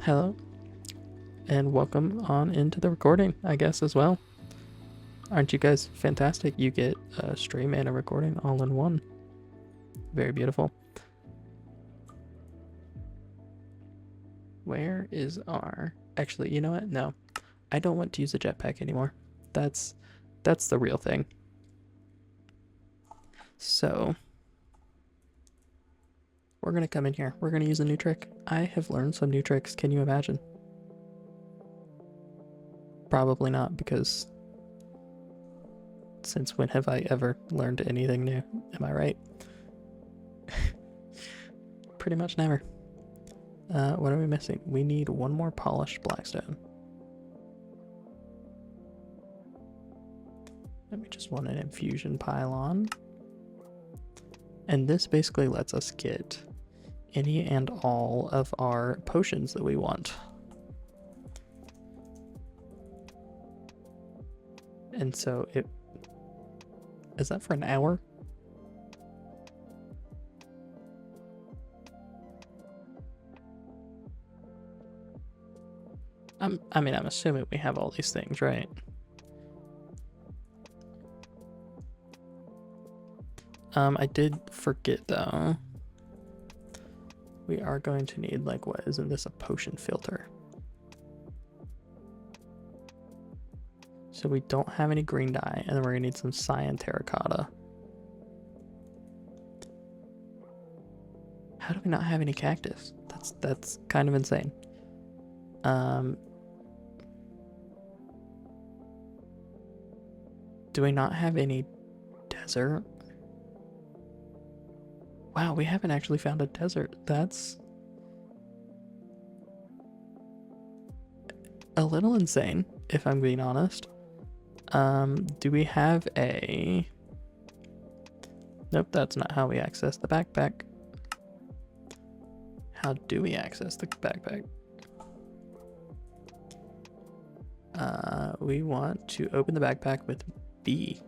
Hello, and welcome on into the recording, I guess, as well. Aren't you guys fantastic? You get a stream and a recording all in one. Very beautiful. Where is our... Actually, you know what? No, I don't want to use a jetpack anymore. That's the real thing. So, we're going to come in here. We're going to use a new trick. I have learned some new tricks. Can you imagine? Probably not, because since when have I ever learned anything new? Am I right? Pretty much never. What are we missing? We need one more polished blackstone. And we just want an infusion pylon. And this basically lets us get any and all of our potions that we want. And so it... Is that for an hour? I'm assuming we have all these things, right? I did forget though. We are going to need, like, what, isn't this a potion filter? So we don't have any green dye, and then we're gonna need some cyan terracotta. How do we not have any cactus? That's kind of insane. Do we not have any desert? Wow, we haven't actually found a desert. That's a little insane, if I'm being honest. Do we have a... Nope, that's not how we access the backpack. How do we access the backpack? We want to open the backpack with B.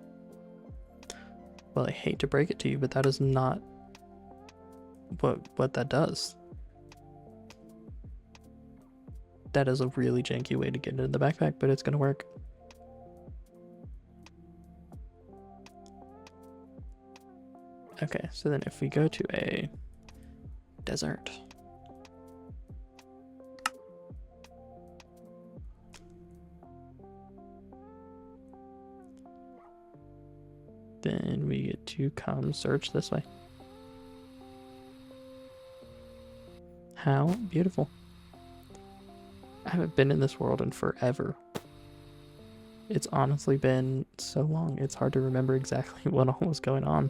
Well, I hate to break it to you, but that is not what that does. That is a really janky way to get into the backpack, but it's gonna work. Okay, so then if we go to a desert, then we get to come search this way. How beautiful. I haven't been in this world in forever. It's honestly been so long, it's hard to remember exactly what all was going on.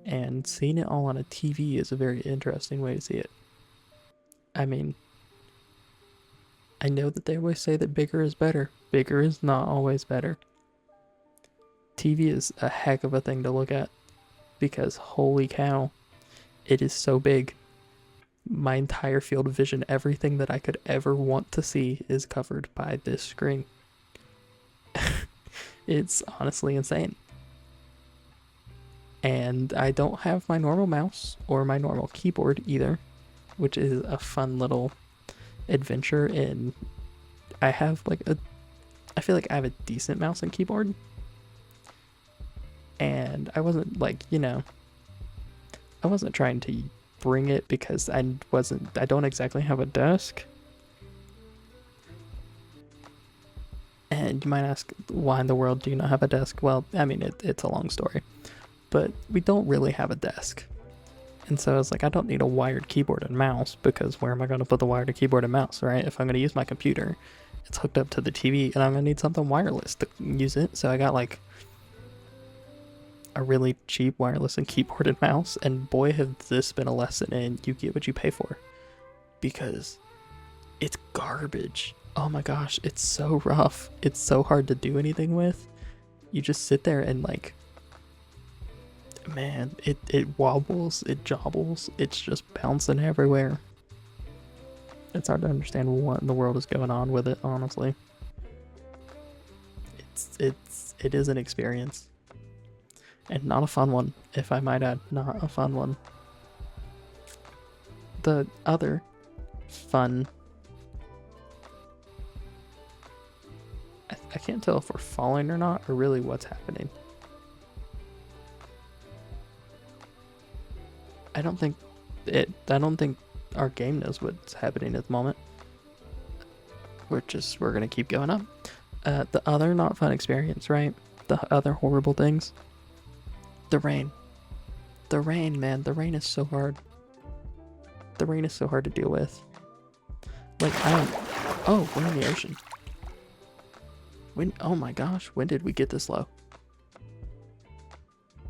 And seeing it all on a TV is a very interesting way to see it. I mean, I know that they always say that bigger is better. Bigger is not always better. TV is a heck of a thing to look at, because holy cow, it is so big. My entire field of vision, everything that I could ever want to see, is covered by this screen. It's honestly insane. And I don't have my normal mouse or my normal keyboard either, which is a fun little adventure in... I have like I feel like I have a decent mouse and keyboard. And I wasn't like, you know, I wasn't trying to bring it because I don't exactly have a desk. And you might ask, why in the world do you not have a desk? Well, I mean, it's a long story, but we don't really have a desk. And so I was like, I don't need a wired keyboard and mouse, because where am I going to put the wired keyboard and mouse, right? If I'm going to use my computer, it's hooked up to the TV, and I'm going to need something wireless to use it. So I got like a really cheap wireless and keyboard and mouse, and boy, have this been a lesson in you get what you pay for, because it's garbage. Oh my gosh, it's so rough. It's so hard to do anything with. You just sit there and like, man, it wobbles, it jobbles, it's just bouncing everywhere. It's hard to understand what in the world is going on with it, honestly. It is an experience. And not a fun one, if I might add. Not a fun one. The other fun. I can't tell if we're falling or not, or really what's happening. I don't think our game knows what's happening at the moment. We're gonna keep going up. The other not fun experience, right? The other horrible things. The rain. The rain, man. The rain is so hard. The rain is so hard to deal with. Like, oh, we're in the ocean. Oh my gosh, when did we get this low?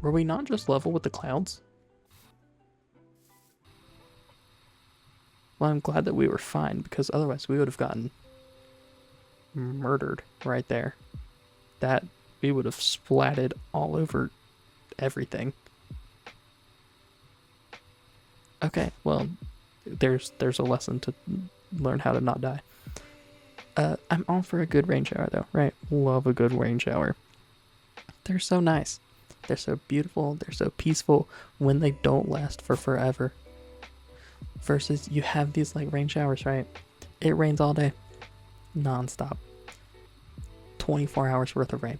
Were we not just level with the clouds? Well, I'm glad that we were fine, because otherwise we would have gotten murdered right there. That we would have splatted all over everything. Okay, well, there's a lesson to learn how to not die. I'm all for a good rain shower though, right? Love a good rain shower. They're so nice. They're so beautiful. They're so peaceful when they don't last for forever. Versus you have these like rain showers, right? It rains all day, non-stop. 24 hours worth of rain.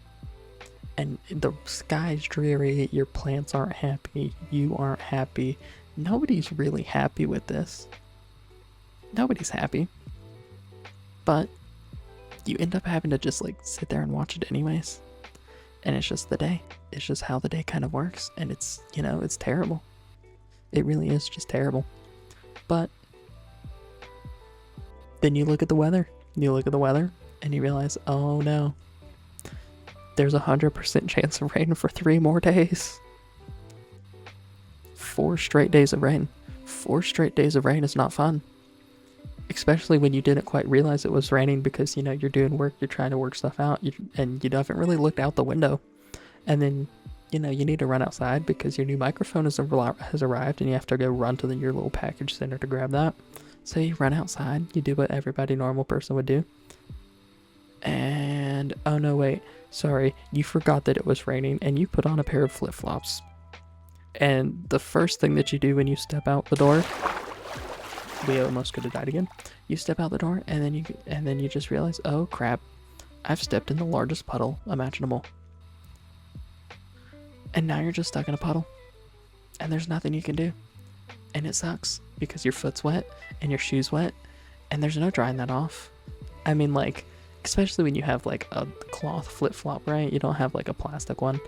And the sky's dreary, your plants aren't happy, you aren't happy. Nobody's really happy with this. Nobody's happy. But you end up having to just like sit there and watch it anyways. And it's just the day. It's just how the day kind of works. And it's, you know, it's terrible. It really is just terrible. But then you look at the weather. You look at the weather and you realize, oh no, there's 100% chance of rain for 3 more days. 4 straight days of rain. 4 straight days of rain is not fun. Especially when you didn't quite realize it was raining because, you know, you're doing work, you're trying to work stuff out, and you haven't really looked out the window. And then, you know, you need to run outside because your new microphone has arrived and you have to go run to your little package center to grab that. So you run outside, you do what everybody normal person would do. And, oh no, wait, sorry, you forgot that it was raining and you put on a pair of flip-flops. And the first thing that you do when you step out the door, we almost could have died again. You step out the door and then you just realize, oh crap, I've stepped in the largest puddle imaginable. And now you're just stuck in a puddle. And there's nothing you can do. And it sucks because your foot's wet and your shoe's wet and there's no drying that off. I mean, like, especially when you have like a cloth flip-flop, right? You don't have like a plastic one.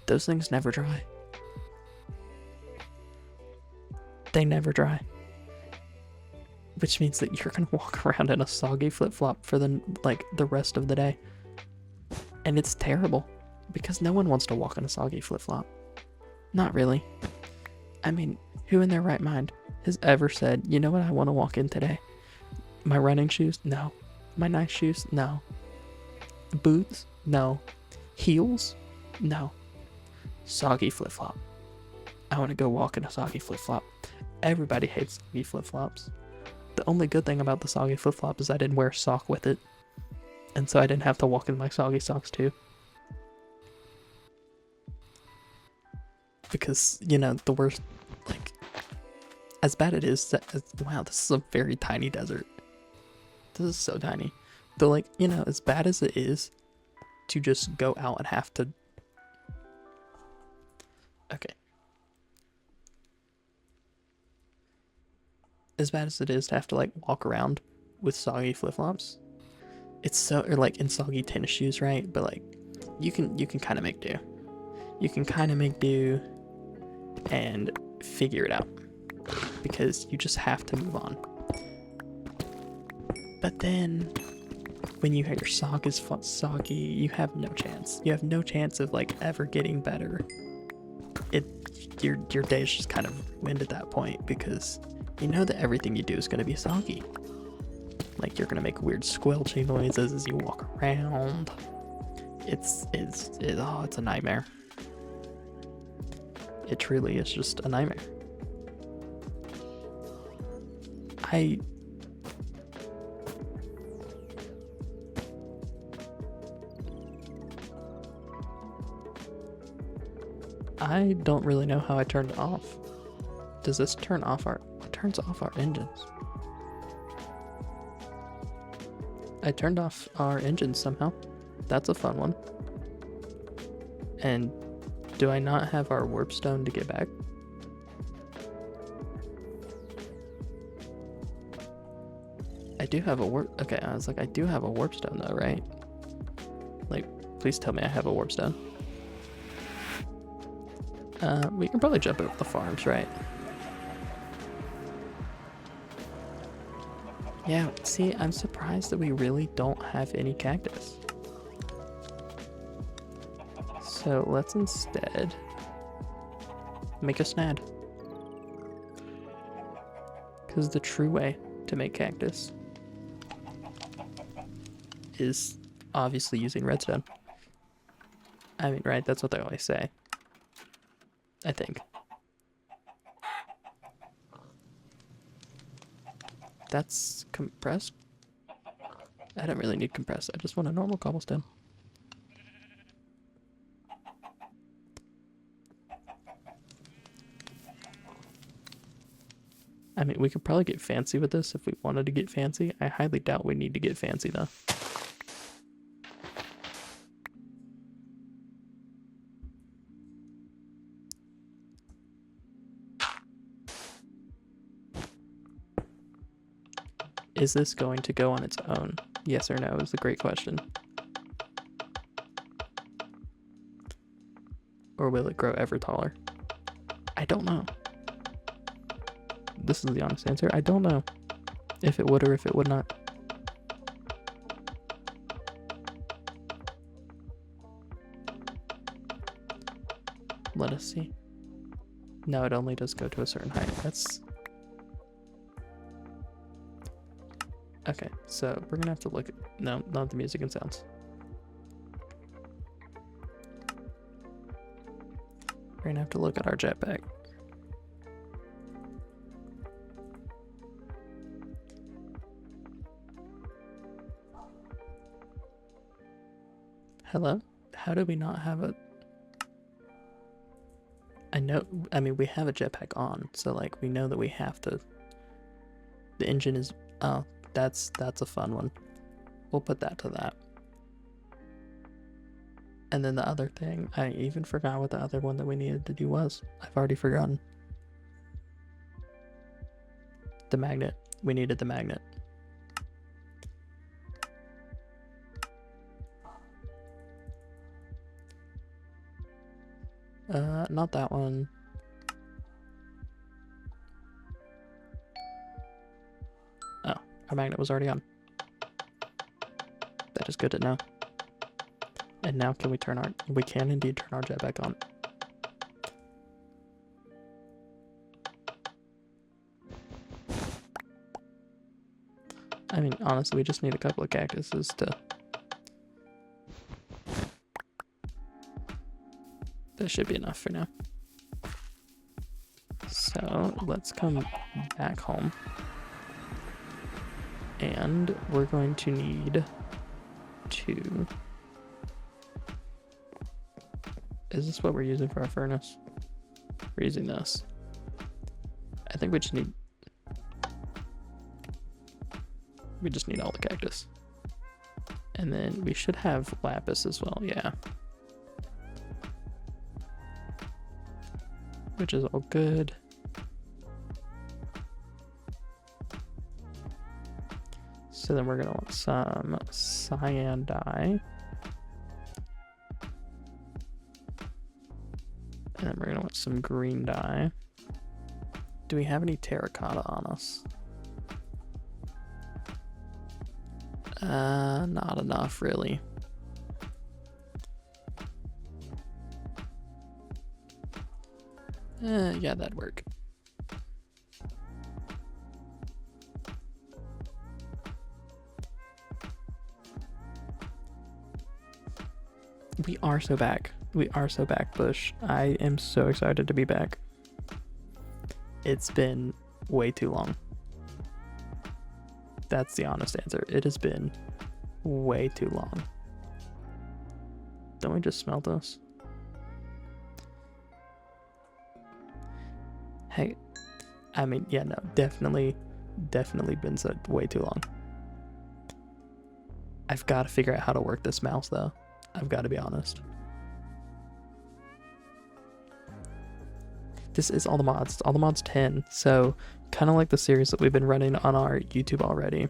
Those things never dry. They never dry. Which means that you're gonna walk around in a soggy flip-flop for the rest of the day. And it's terrible. Because no one wants to walk in a soggy flip-flop. Not really. I mean, who in their right mind has ever said, you know what I want to walk in today? My running shoes? No. My nice shoes? No. Boots? No. Heels? No. Soggy flip-flop. I want to go walk in a soggy flip-flop. Everybody hates soggy flip-flops. The only good thing about the soggy flip-flop is I didn't wear a sock with it. And so I didn't have to walk in my soggy socks too. Because, you know, the worst, like, as bad it is, wow, this is a very tiny desert. This is so tiny. Though, like, you know, as bad as it is to just go out and have to... Okay. As bad as it is to have to, like, walk around with soggy flip-flops, it's so, or, like, in soggy tennis shoes, right? But, like, you can kind of make do. You can kind of make do and figure it out because you just have to move on. But then when your sock is soggy, you have no chance. You have no chance of like ever getting better. Your day's just kind of ruined at that point because you know that everything you do is going to be soggy. Like you're going to make weird squelching noises as you walk around. It's a nightmare. It truly is just a nightmare. I don't really know how I turned it off. Does this turn off it turns off our engines. I turned off our engines somehow. That's a fun one. And do I not have our warp stone to get back? I do have a warp. Okay, I was like, I do have a warp stone though, right? Like, please tell me I have a warp stone. We can probably jump over the farms, right? Yeah, see, I'm surprised that we really don't have any cactus. So let's instead make a snad. Because the true way to make cactus is obviously using redstone. I mean, right, that's what they always say. I think. That's compressed? I don't really need compressed. I just want a normal cobblestone. I mean, we could probably get fancy with this if we wanted to get fancy. I highly doubt we need to get fancy though. Is this going to go on its own? Yes or no is the great question. Or will it grow ever taller? I don't know. This is the honest answer. I don't know if it would or if it would not. Let us see. No, it only does go to a certain height. That's... Okay, so we're gonna have to look at... No, not the music and sounds. We're gonna have to look at our jetpack. Hello? How do we not have a... I mean, we have a jetpack on, so like we know that we have to... The engine is... Oh, that's a fun one. We'll put that to that. And then the other thing, I even forgot what the other one that we needed to do was. I've already forgotten. The magnet. We needed the magnet. Not that one. Oh, our magnet was already on. That is good to know. And now can we turn our... We can indeed turn our jetpack on. I mean, honestly, we just need a couple of cactuses to... That should be enough for now. So, let's come back home. And we're going to need to... Is this what we're using for our furnace? We're using this. I think we just need... We just need all the cactus. And then we should have lapis as well, yeah. Which is all good. So then we're gonna want some cyan dye. And then we're gonna want some green dye. Do we have any terracotta on us? Not enough really. Yeah, that'd work. We are so back. We are so back, Bush. I am so excited to be back. It's been way too long. That's the honest answer. It has been way too long. Don't we just smelt this? Hey, I mean, yeah, no, definitely been so way too long. I've got to figure out how to work this mouse though. I've got to be honest. This is all the mods 10, so kind of like the series that we've been running on our YouTube already.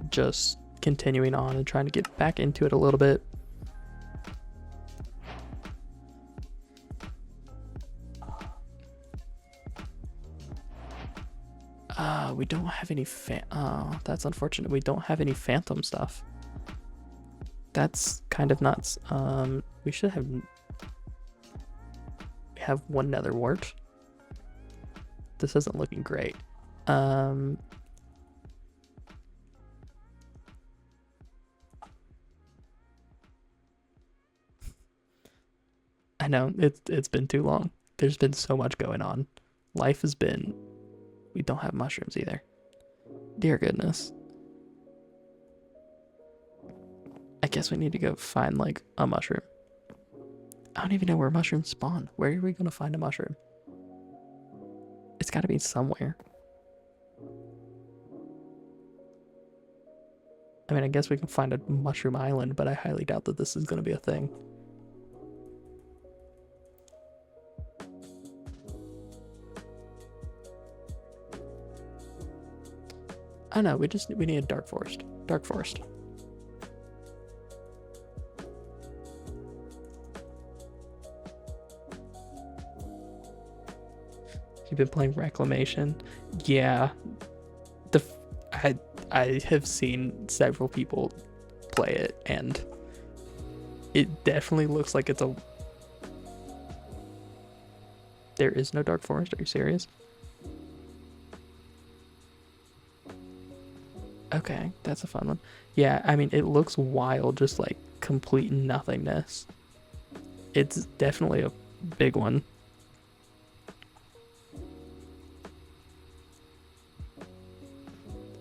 Just continuing on and trying to get back into it a little bit. We don't have any that's unfortunate. We don't have any phantom stuff. That's kind of nuts. We should have... We have one nether wart. This isn't looking great. I know, it's been too long. There's been so much going on. Life has been... We don't have mushrooms either. Dear goodness. I guess we need to go find, like, a mushroom. I don't even know where mushrooms spawn. Where are we going to find a mushroom? It's got to be somewhere. I mean, I guess we can find a mushroom island, but I highly doubt that this is going to be a thing. I know, we need a dark forest. Dark forest. You've been playing Reclamation? Yeah. I have seen several people play it, and it definitely looks like it's a... There is no dark forest? Are you serious? Okay, that's a fun one. Yeah, I mean, it looks wild, just like complete nothingness. It's definitely a big one.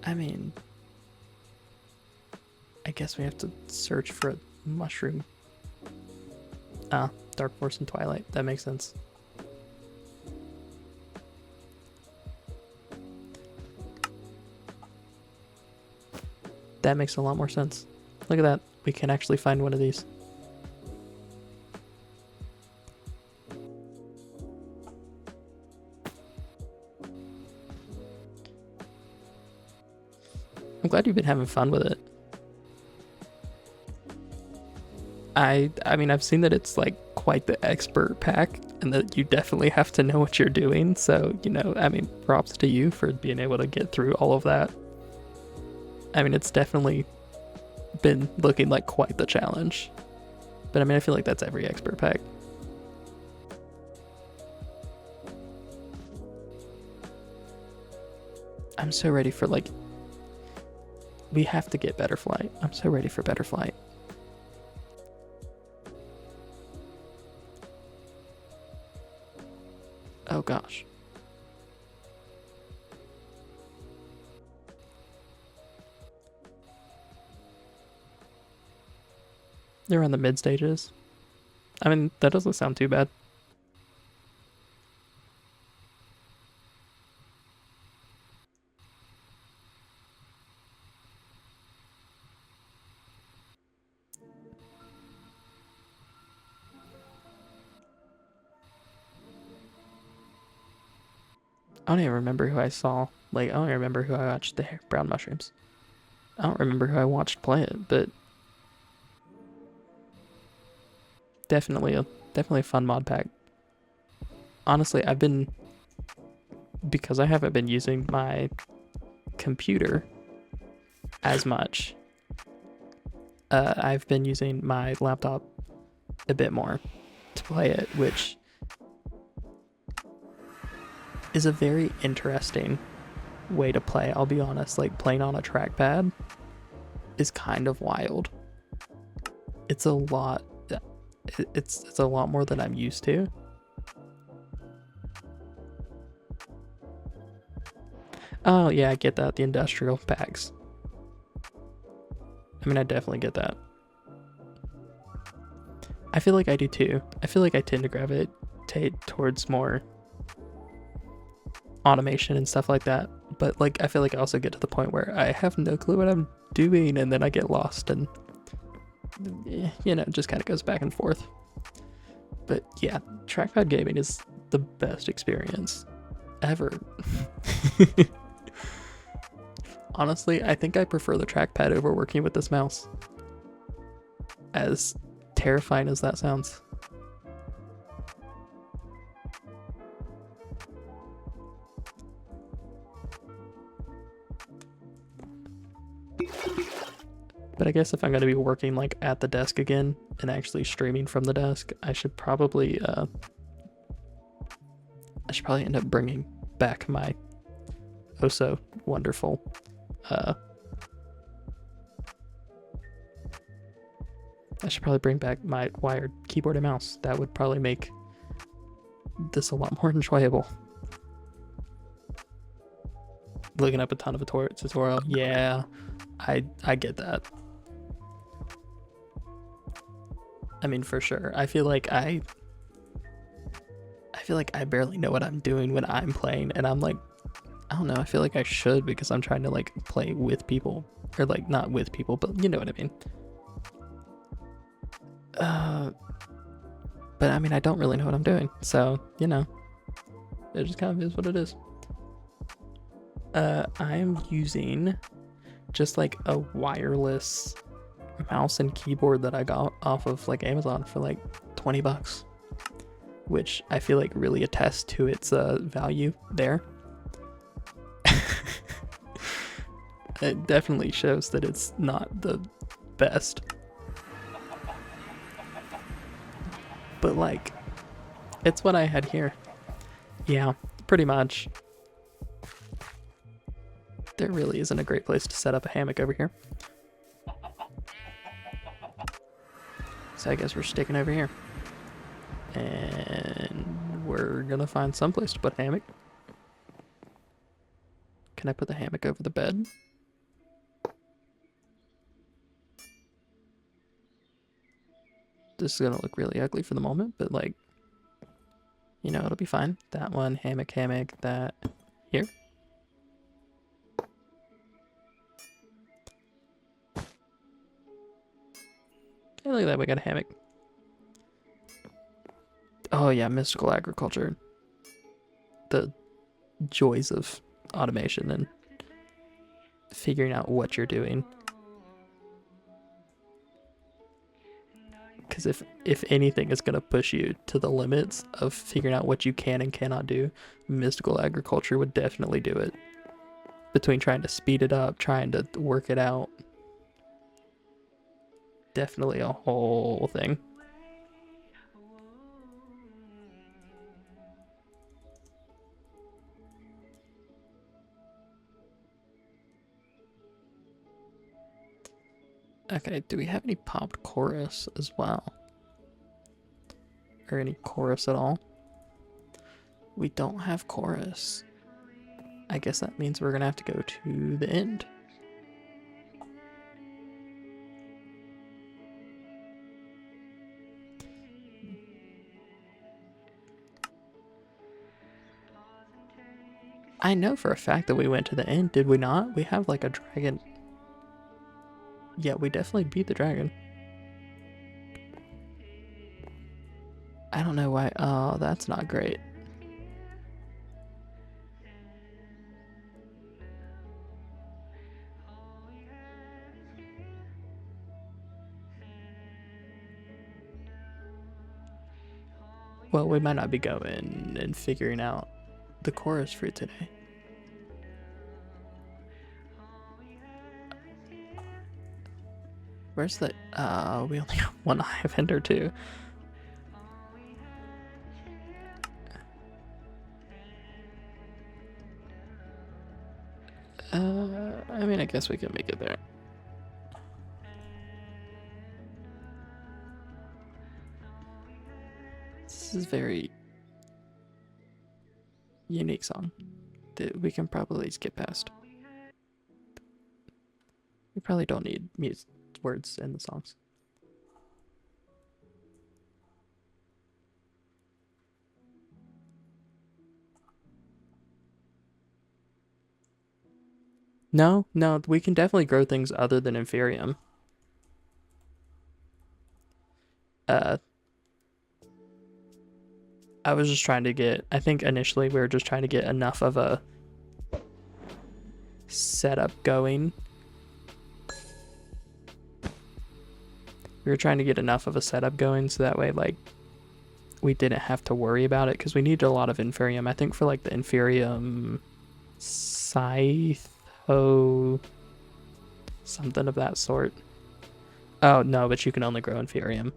I mean, I guess we have to search for a mushroom. Ah, Dark Forest and Twilight. That makes sense. That makes a lot more sense. Look at that. We can actually find one of these. I'm glad you've been having fun with it. I mean, I've seen that it's like quite the expert pack and that you definitely have to know what you're doing. So, you know, I mean, props to you for being able to get through all of that. I mean, it's definitely been looking like quite the challenge. But I mean, I feel like that's every expert pack. I'm so ready for, like... We have to get Better Flight. I'm so ready for Better Flight. Oh gosh. They're on the mid stages. I mean, that doesn't sound too bad. I don't even remember who I saw. Like, I don't even remember who I watched the brown mushrooms. I don't remember who I watched play it, but definitely a fun mod pack. Honestly, because I haven't been using my computer as much, I've been using my laptop a bit more to play it, which is a very interesting way to play. I'll be honest, like playing on a trackpad is kind of wild. It's a lot. It's a lot more than I'm used to. Oh yeah, I get that. The industrial packs. I mean, I definitely get that. I feel like I do too. I feel like I tend to gravitate towards more automation and stuff like that, But like I feel like I also get to the point where I have no clue what I'm doing, and then I get lost, and you know, it just kind of goes back and forth. But yeah, trackpad gaming is the best experience ever. Honestly, I think I prefer the trackpad over working with this mouse. As terrifying as that sounds. But I guess if I'm going to be working like at the desk again and actually streaming from the desk, I should probably end up bringing back my oh so wonderful I should probably bring back my wired keyboard and mouse. That would probably make this a lot more enjoyable. Looking up a ton of a tutorial. Yeah, I get that. I mean, for sure. I feel like I barely know what I'm doing when I'm playing, and I'm like, I don't know, I feel like I should, because I'm trying to like play with people, or like not with people, but you know what I mean. But I mean, I don't really know what I'm doing, so you know, it just kind of is what it is. I'm using just like a wireless mouse and keyboard that I got off of like Amazon for like $20, which I feel like really attests to its value there. It definitely shows that it's not the best, but like it's what I had here. Yeah, pretty much. There really isn't a great place to set up a hammock over here, so I guess we're sticking over here, and we're gonna find some place to put a hammock. Can I put the hammock over the bed? This is gonna look really ugly for the moment, but like, you know, it'll be fine. That one, hammock, that here. Hey, look at that, we got a hammock. Oh yeah, mystical agriculture. The joys of automation and figuring out what you're doing. Because if anything is going to push you to the limits of figuring out what you can and cannot do, mystical agriculture would definitely do it. Between trying to speed it up, trying to work it out. Definitely a whole thing. Okay, do we have any popped chorus as well? Or any chorus at all? We don't have chorus. I guess that means we're gonna have to go to the end. I know for a fact that we went to the end, did we not? We have like a dragon. Yeah, we definitely beat the dragon. I don't know why. Oh, that's not great. Well, we might not be going and figuring out the chorus for today. Where's the... we only have one eye vendor too. I mean, I guess we can make it there. This is a very unique song that we can probably skip past. We probably don't need words in the songs. No, we can definitely grow things other than Inferium. Uh, I was just trying to get, I think initially we were just trying to get enough of a setup going. We were trying to get enough of a setup going so that way, like, we didn't have to worry about it because we needed a lot of Inferium. I think for, like, the Inferium Scytho, something of that sort. Oh, no, but you can only grow Inferium.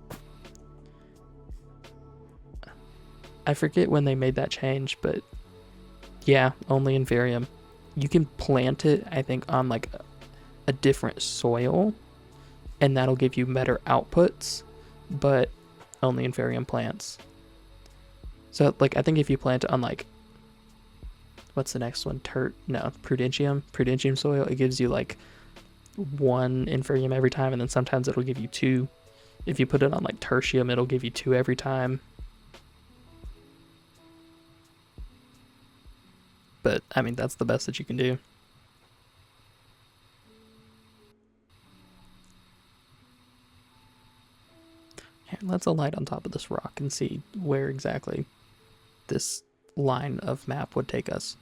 I forget when they made that change, but yeah, only Inferium. You can plant it, I think, on, like, a different soil, and that'll give you better outputs, but only Inferium plants. So, like, I think if you plant it on, like, what's the next one? Prudentium soil, it gives you, like, 1 Inferium every time, and then sometimes it'll give you 2. If you put it on, like, Tertium, it'll give you 2 every time. But, I mean, that's the best that you can do. Here, let's alight on top of this rock and see where exactly this line of map would take us.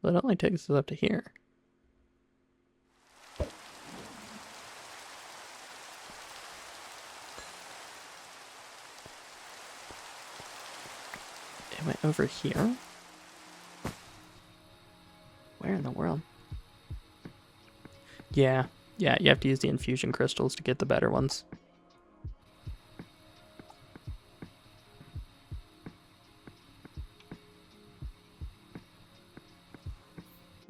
But it only takes us up to here. Am I over here? Where in the world? Yeah, you have to use the infusion crystals to get the better ones.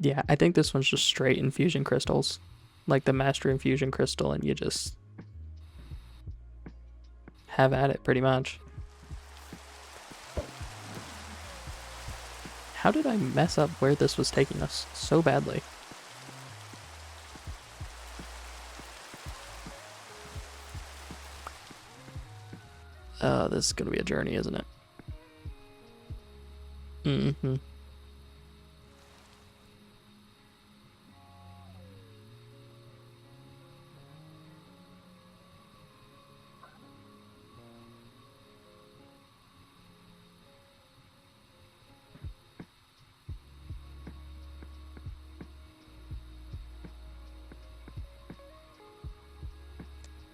Yeah, I think this one's just straight infusion crystals. Like the master infusion crystal, and you just have at it pretty much. How did I mess up where this was taking us so badly? This is gonna be a journey, isn't it? Mm-hmm.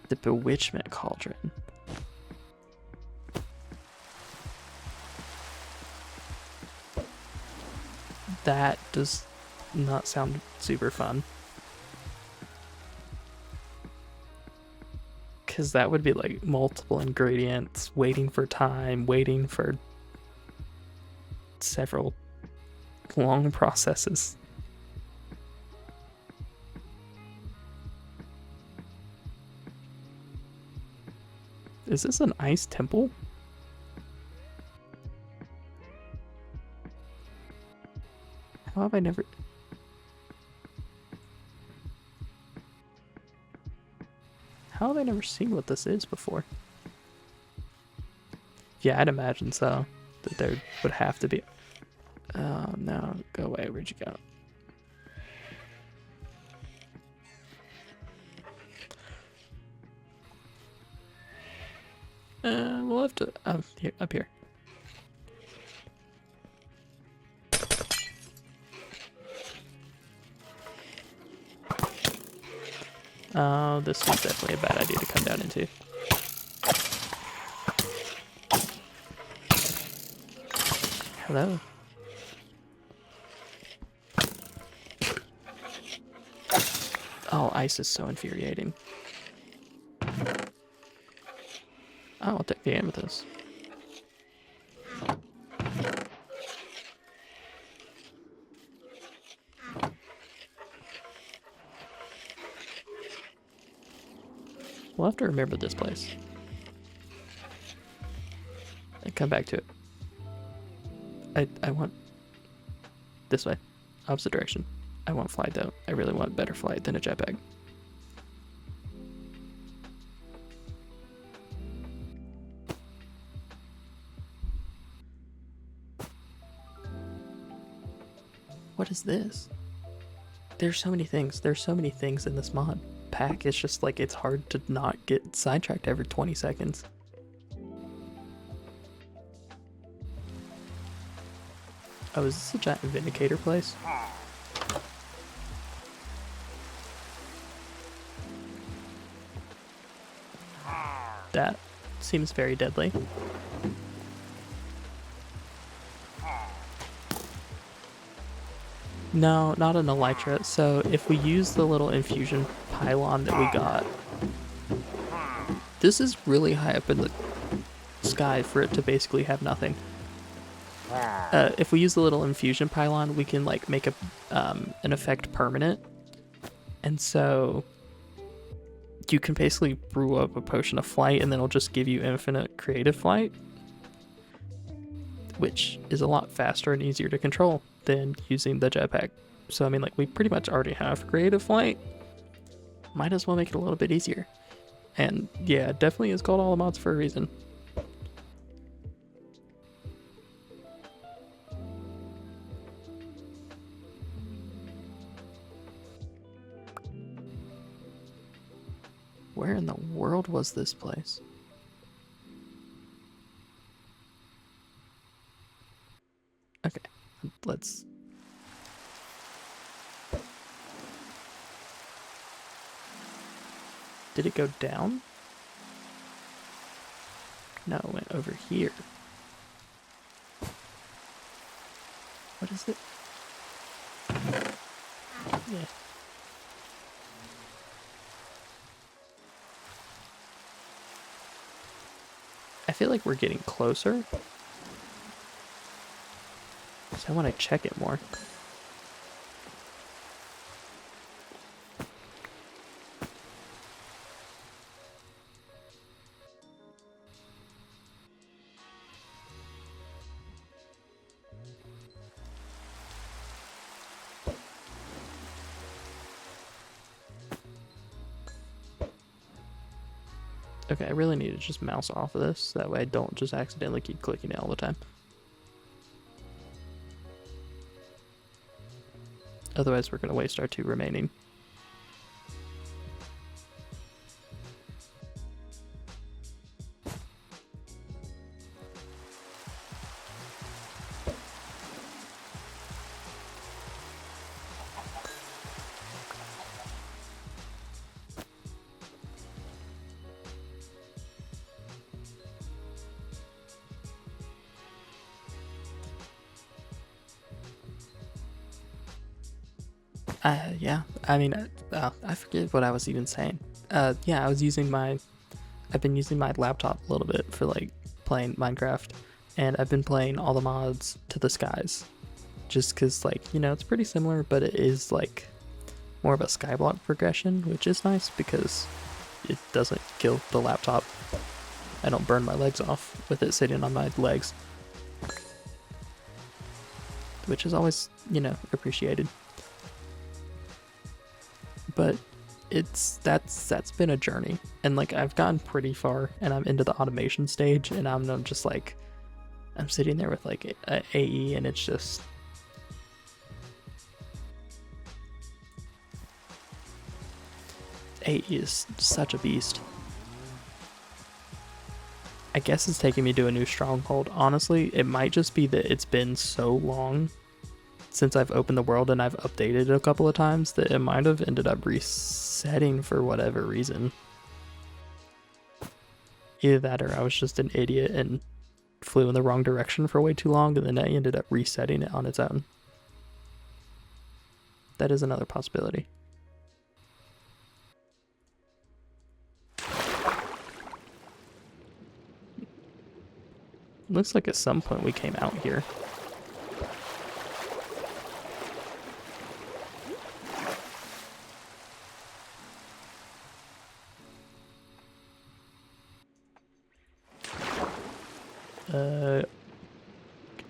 The Bewitchment Cauldron. That does not sound super fun. Because that would be like multiple ingredients, waiting for time, waiting for several long processes. Is this an ice temple? How have I never... How have I never seen what this is before? Yeah, I'd imagine so. That there would have to be... Oh, no. Go away. Where'd you go? We'll have to... here, up here. Oh, this was definitely a bad idea to come down into. Hello. Oh, ice is so infuriating. Oh, I'll take the amethyst. We'll have to remember this place. And come back to it. I want... This way. Opposite direction. I want flight though. I really want better flight than a jetpack. What is this? There's so many things. There's so many things in this mod pack. It's just like it's hard to not get sidetracked every 20 seconds. Oh, is this a giant vindicator place? That seems very deadly. No, not an elytra. So if we use the little infusion pylon that we got, this is really high up in the sky for it to basically have nothing. If we use the little infusion pylon, we can like make an effect permanent, and so you can basically brew up a potion of flight, and then it'll just give you infinite creative flight, which is a lot faster and easier to control than using the jetpack. So I mean, like, we pretty much already have creative flight. Might as well make it a little bit easier. And yeah, it definitely is called all the mods for a reason. Where in the world was this place? Okay, let's... Did it go down? No, it went over here. What is it? Yeah. I feel like we're getting closer. So I want to check it more. Okay, I really need to just mouse off of this, that way I don't just accidentally keep clicking it all the time. Otherwise, we're going to waste our 2 remaining. Yeah, I mean, I forget what I was even saying. Yeah, I've been using my laptop a little bit for like playing Minecraft, and I've been playing all the mods to the skies, just cause like, you know, it's pretty similar, but it is like more of a skyblock progression, which is nice because it doesn't kill the laptop. I don't burn my legs off with it sitting on my legs, which is always, you know, appreciated. But that's been a journey, and like I've gotten pretty far, and I'm into the automation stage, and I'm just like, I'm sitting there with like a AE, and it's just AE is such a beast. I guess it's taking me to a new stronghold. Honestly, it might just be that it's been so long since I've opened the world and I've updated it a couple of times that it might have ended up resetting for whatever reason. Either that or I was just an idiot and flew in the wrong direction for way too long, and then I ended up resetting it on its own. That is another possibility. Looks like at some point we came out here.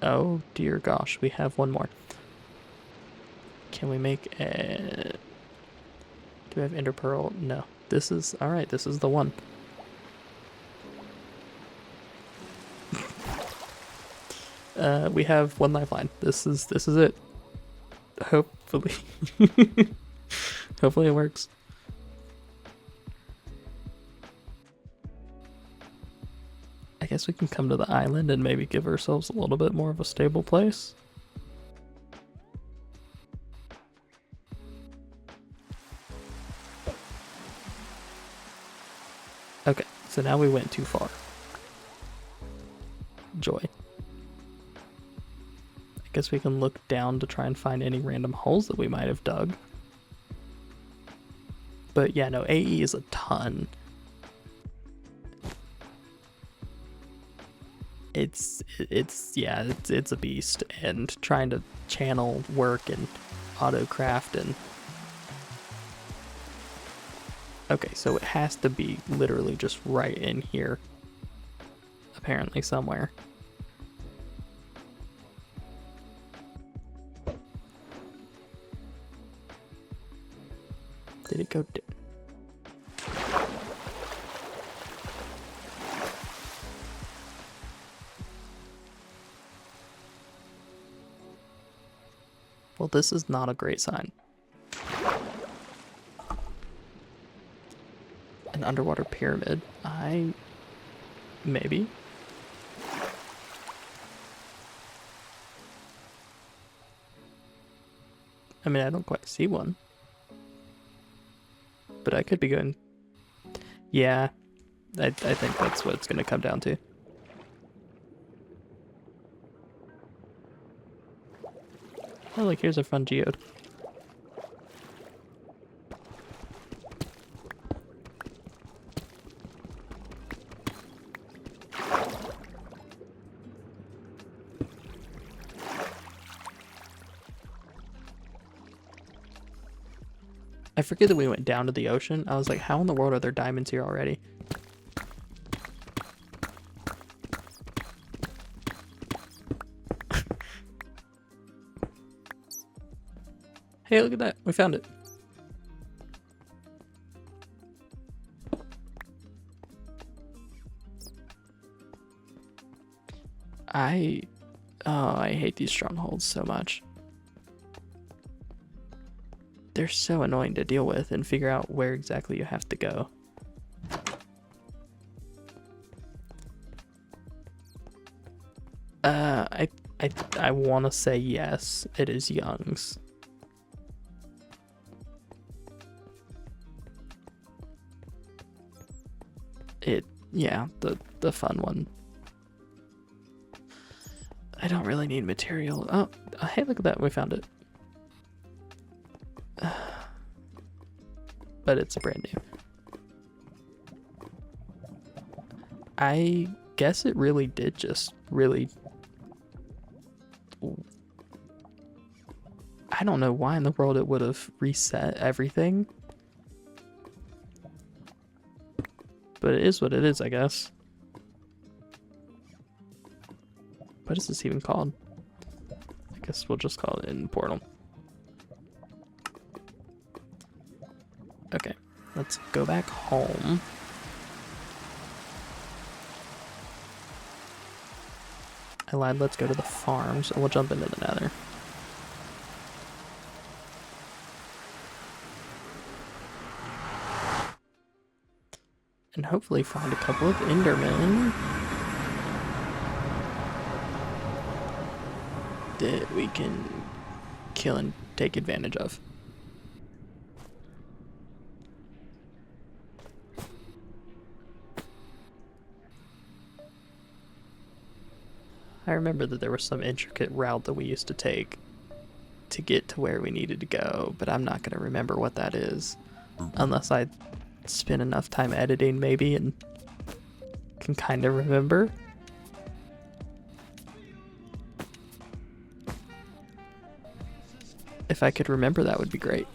Oh dear gosh, we have one more. Can we make a... Do we have Ender Pearl? No. This is... Alright, this is the one. We have one lifeline. This is it. Hopefully. Hopefully it works. I guess we can come to the island and maybe give ourselves a little bit more of a stable place. Okay, so now we went too far. Joy. I guess we can look down to try and find any random holes that we might have dug. But yeah, no, AE is a ton. It's a beast, and trying to channel work and auto craft and okay, so it has to be literally just right in here, apparently somewhere. Did it go well, this is not a great sign. An underwater pyramid. Maybe. I mean, I don't quite see one. But I could be going... Yeah, I think that's what it's going to come down to. Oh, look, here's a fun geode. I forget that we went down to the ocean. I was like, how in the world are there diamonds here already? Hey, look at that. We found it. I hate these strongholds so much. They're so annoying to deal with and figure out where exactly you have to go. I want to say yes, it is Young's. Yeah, the fun one. I don't really need material. Oh, hey, look at that, we found it. But it's brand new. I guess it really did just really... I don't know why in the world it would have reset everything. But it is what it is, I guess. What is this even called? I guess we'll just call it in portal. Okay, let's go back home. I lied, let's go to the farm, so we'll jump into the nether. And hopefully find a couple of endermen that we can kill and take advantage of. I remember that there was some intricate route that we used to take to get to where we needed to go, but I'm not going to remember what that is unless I spend enough time editing maybe and can kind of remember. If I could remember, that would be great.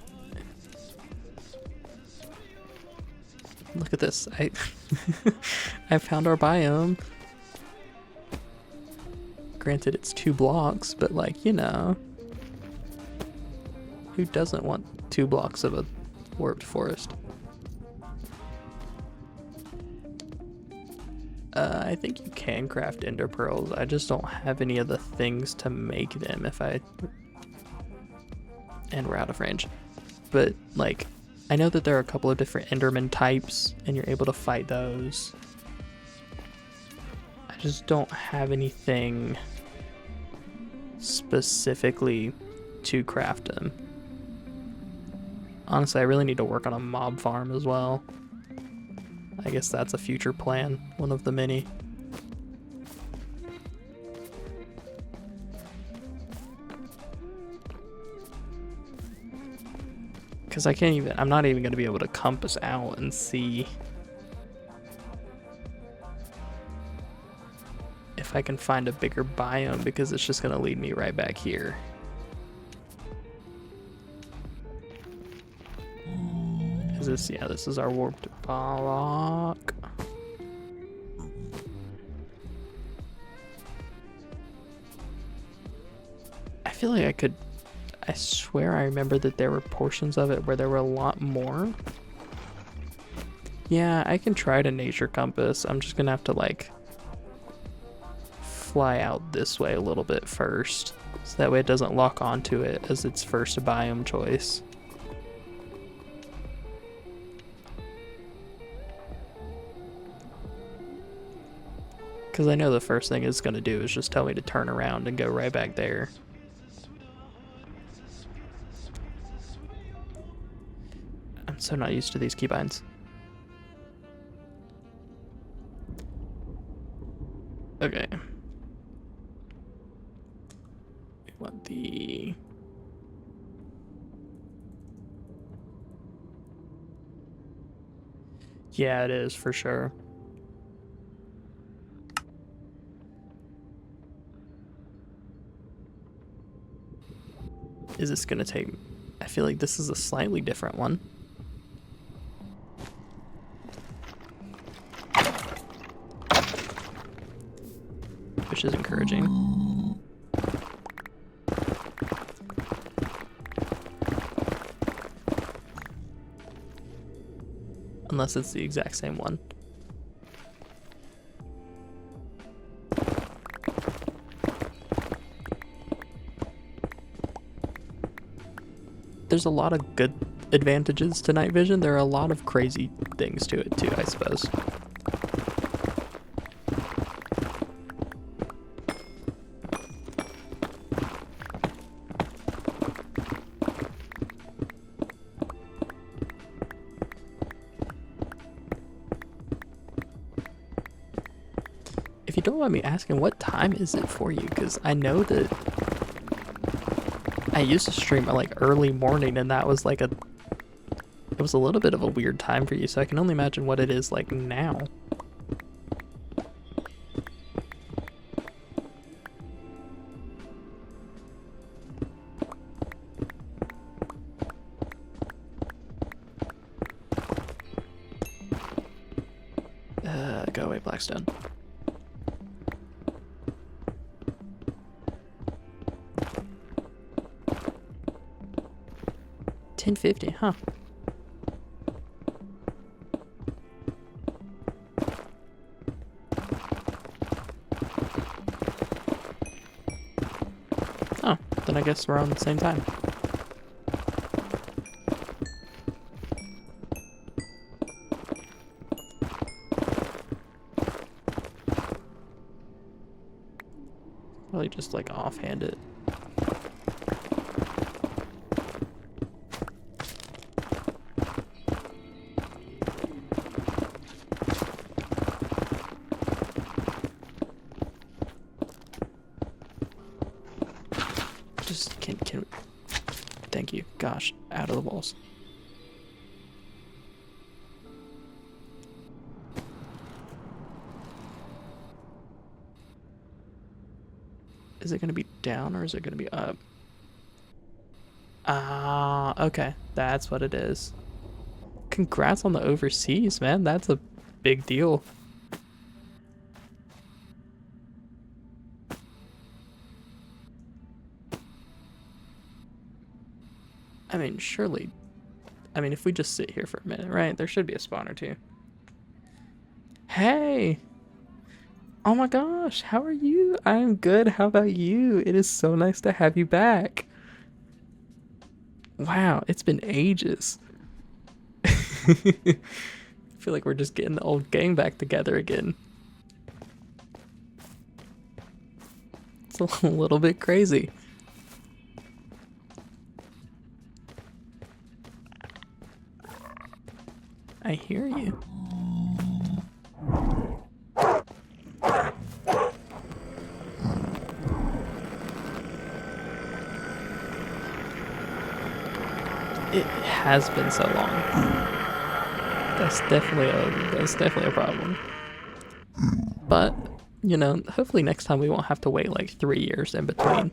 Look at this. I found our biome. Granted, it's 2 blocks, but like, you know, who doesn't want 2 blocks of a warped forest? I think you can craft ender pearls. I just don't have any of the things to make them. And we're out of range. But, like, I know that there are a couple of different Enderman types, and you're able to fight those. I just don't have anything specifically to craft them. Honestly, I really need to work on a mob farm as well. I guess that's a future plan, one of the many. Because I'm not even going to be able to compass out and see if I can find a bigger biome, because it's just going to lead me right back here. Is this, yeah, this is our warped block. I feel like I swear I remember that there were portions of it where there were a lot more. Yeah, I can try to nature compass. I'm just gonna have to like fly out this way a little bit first, so that way it doesn't lock onto it as its first biome choice. Because I know the first thing it's gonna do is just tell me to turn around and go right back there. I'm so not used to these keybinds. Okay. We want the... Yeah, it is for sure. Is this gonna take... I feel like this is a slightly different one. Which is encouraging. Unless it's the exact same one. There's a lot of good advantages to night vision. There are a lot of crazy things to it too, I suppose. If you don't mind me asking, what time is it for you? Because I know that I used to stream at like early morning, and that was like it was a little bit of a weird time for you, so I can only imagine what it is like now. Go away, Blackstone. $10.50, huh? Oh, then I guess we're on the same time. Probably just like offhand it. Just can we... Thank you. Gosh, out of the walls. Is it going to be down or is it going to be up? Ah, okay. That's what it is. Congrats on the overseas, man. That's a big deal. I mean, surely... I mean, if we just sit here for a minute, right? There should be a spawn or two. Hey! Oh my gosh, how are you? I'm good. How about you? It is so nice to have you back. Wow, it's been ages. I feel like we're just getting the old gang back together again. It's a little bit crazy. I hear you. It has been so long. That's definitely a problem. But, you know, hopefully next time we won't have to wait like 3 years in between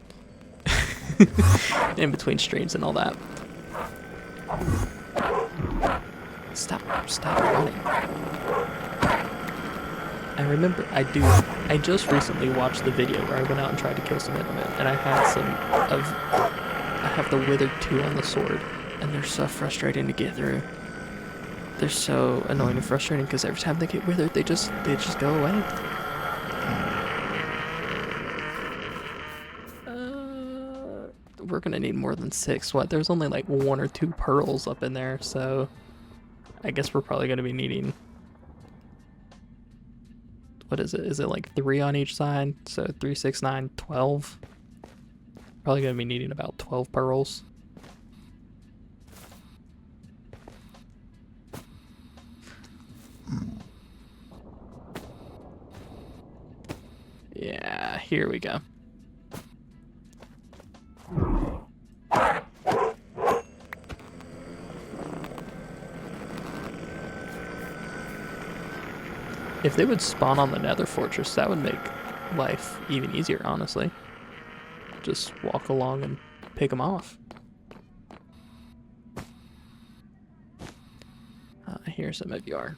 in between streams and all that. Stop running. I remember I just recently watched the video where I went out and tried to kill some Endermen, and I have the withered 2 on the sword, and they're so frustrating to get through. They're so annoying and frustrating because every time they get withered, they just go away. We're gonna need more than 6. What? There's only like 1 or 2 pearls up in there, so I guess we're probably gonna be needing. What is it? Is it like 3 on each side? So 3, 6, 9, 12. Probably gonna be needing about 12 pearls. Yeah, here we go. If they would spawn on the Nether Fortress, that would make life even easier, honestly. Just walk along and pick them off. Here's some of your.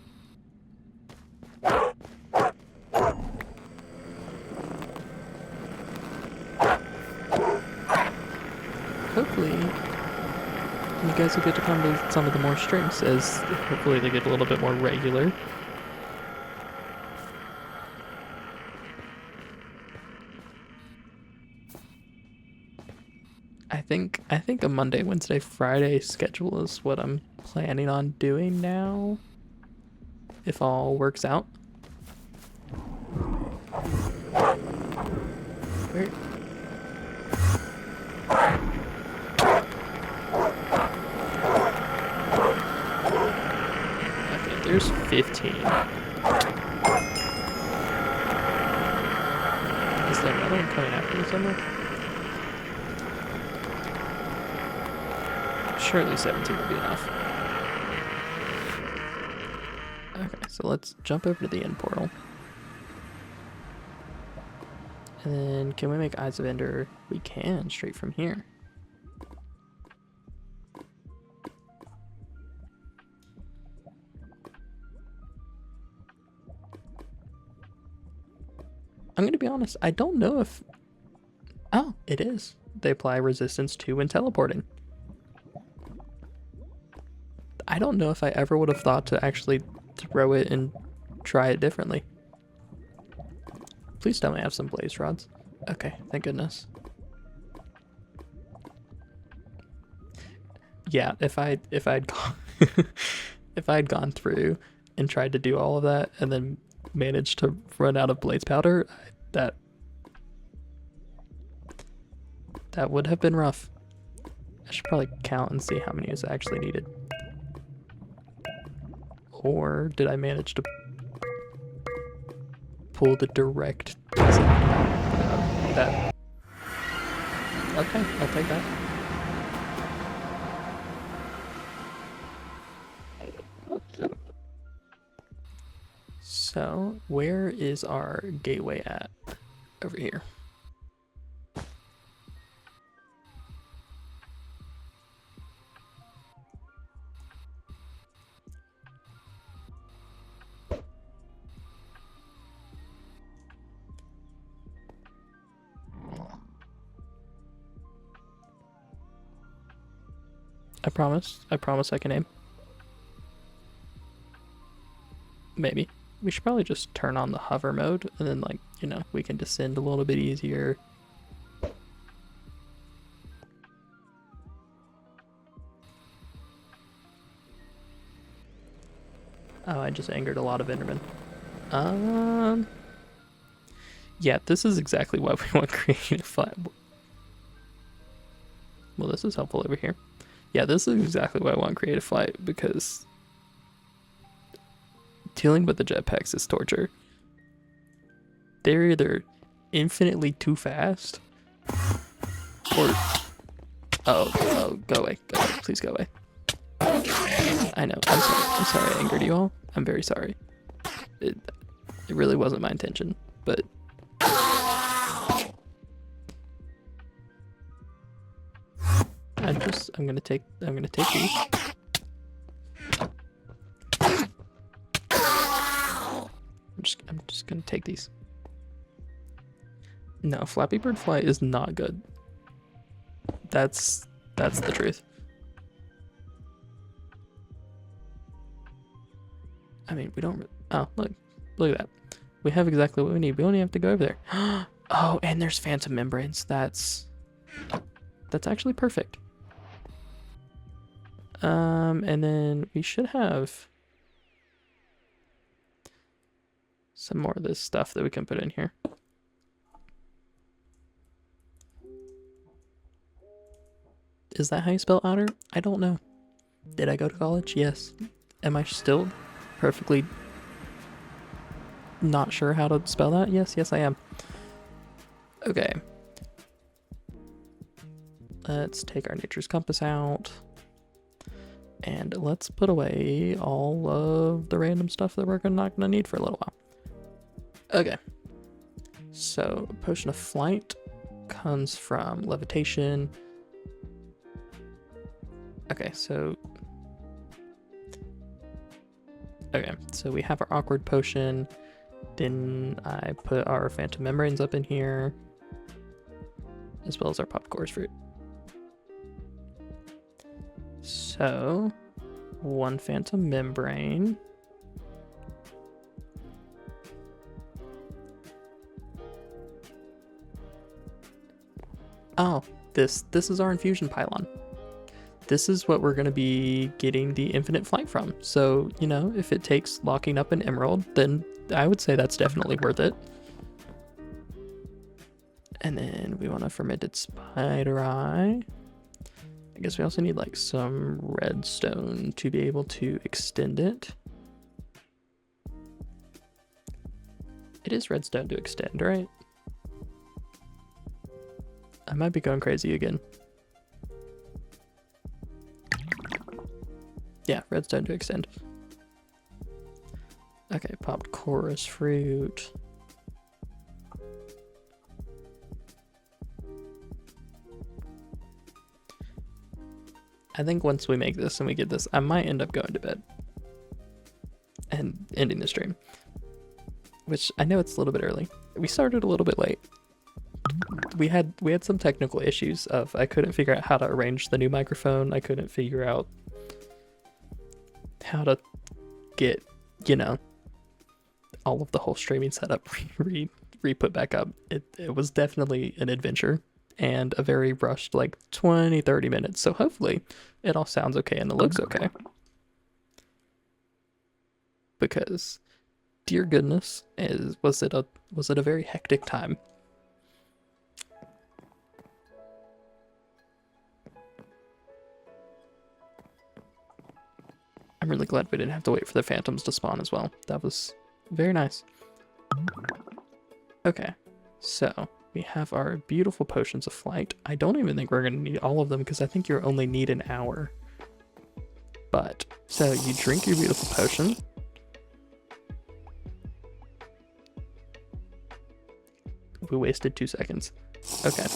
Hopefully, you guys will get to come to some of the more streams, as hopefully they get a little bit more regular. I think a Monday, Wednesday, Friday schedule is what I'm planning on doing now, if all works out. Where? Okay, there's 15. Is there another one coming after me somewhere? Surely 17 will be enough. Okay, so let's jump over to the end portal. And then can we make Eyes of Ender? We can, straight from here. I'm gonna be honest, I don't know if... Oh, it is. They apply resistance to when teleporting. I don't know if I ever would have thought to actually throw it and try it differently. Please tell me I have some blaze rods. Okay, thank goodness. Yeah, if I'd gone if I'd gone through and tried to do all of that and then managed to run out of blaze powder, that would have been rough. I should probably count and see how many is actually needed. Or did I manage to pull the direct that? Okay, I'll take that. So, where is our gateway at? Over here. I promise I can aim. Maybe. We should probably just turn on the hover mode and then, like, you know, we can descend a little bit easier. I just angered a lot of Endermen. Yeah, this is exactly why we want creative fight. Well, this is helpful over here. Yeah, this is exactly why I want creative flight, because dealing with the jetpacks is torture. They're either infinitely too fast, or... Oh, go away, please go away. I know, I'm sorry I angered you all. I'm very sorry. It really wasn't my intention, but... I'm gonna take these. I'm just gonna take these. No, Flappy Bird Fly is not good. That's the truth. I mean, we don't... Oh, look at that. We have exactly what we need. We only have to go over there. Oh, and there's phantom membranes. That's actually perfect. And then we should have some more of this stuff that we can put in here. Is that how you spell otter? I don't know. Did I go to college? Yes. Am I still perfectly not sure how to spell that? Yes, I am. Okay. Let's take our nature's compass out. And let's put away all of the random stuff that we're not gonna need for a little while. Okay. So, potion of flight comes from levitation. Okay, so we have our awkward potion. Then I put our phantom membranes up in here, as well as our popped chorus fruit. So, one phantom membrane. Oh, this is our infusion pylon. This is what we're going to be getting the infinite flight from. So, you know, if it takes locking up an emerald, then I would say that's definitely worth it. And then we want a fermented spider eye. I guess we also need like some redstone to be able to extend it. It is redstone to extend, right? I might be going crazy again. Yeah, redstone to extend. Okay, popped chorus fruit. I think once we make this and we get this, I might end up going to bed and ending the stream. Which I know it's a little bit early. We started a little bit late. We had some technical issues of I couldn't figure out how to arrange the new microphone. I couldn't figure out how to get, you know, all of the whole streaming setup re-put back up. It was definitely an adventure and a very rushed like 20-30 minutes. So hopefully it all sounds okay and it looks okay. Because dear goodness, was it a very hectic time. I'm really glad we didn't have to wait for the phantoms to spawn as well. That was very nice. Okay, so we have our beautiful potions of flight. I don't even think we're going to need all of them because I think you only need an hour. But, so you drink your beautiful potion. We wasted 2 seconds. Okay.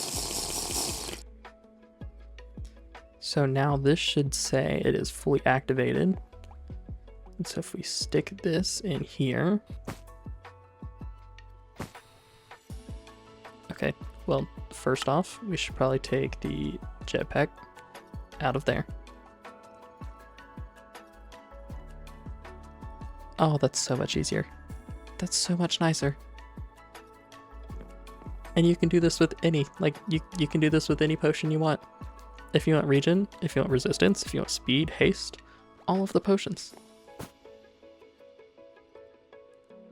So now this should say it is fully activated. And so if we stick this in here. Okay, well, first off, we should probably take the jetpack out of there. Oh, that's so much easier. That's so much nicer. And you can do this with any, like, you can do this with any potion you want. If you want regen, if you want resistance, if you want speed, haste, all of the potions.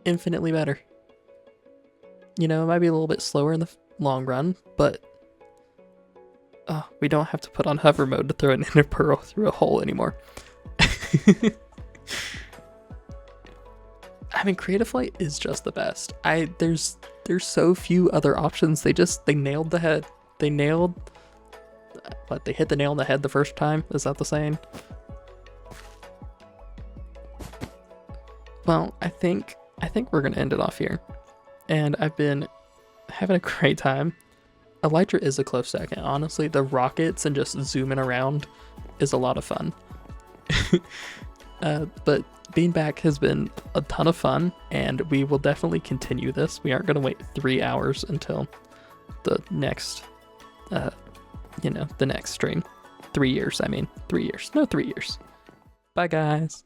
infinitely better. You know, it might be a little bit slower in the long run, but we don't have to put on hover mode to throw an ender pearl through a hole anymore. I mean, Creative Flight is just the best. There's so few other options. They nailed the head. They hit the nail on the head the first time. Is that the saying? Well, I think we're gonna end it off here. And I've been having a great time. Elytra is a close second. Honestly, the rockets and just zooming around is a lot of fun. But being back has been a ton of fun, and we will definitely continue this. We aren't going to wait 3 hours until the next, the next stream. 3 years, I mean. 3 years. No, 3 years. Bye, guys.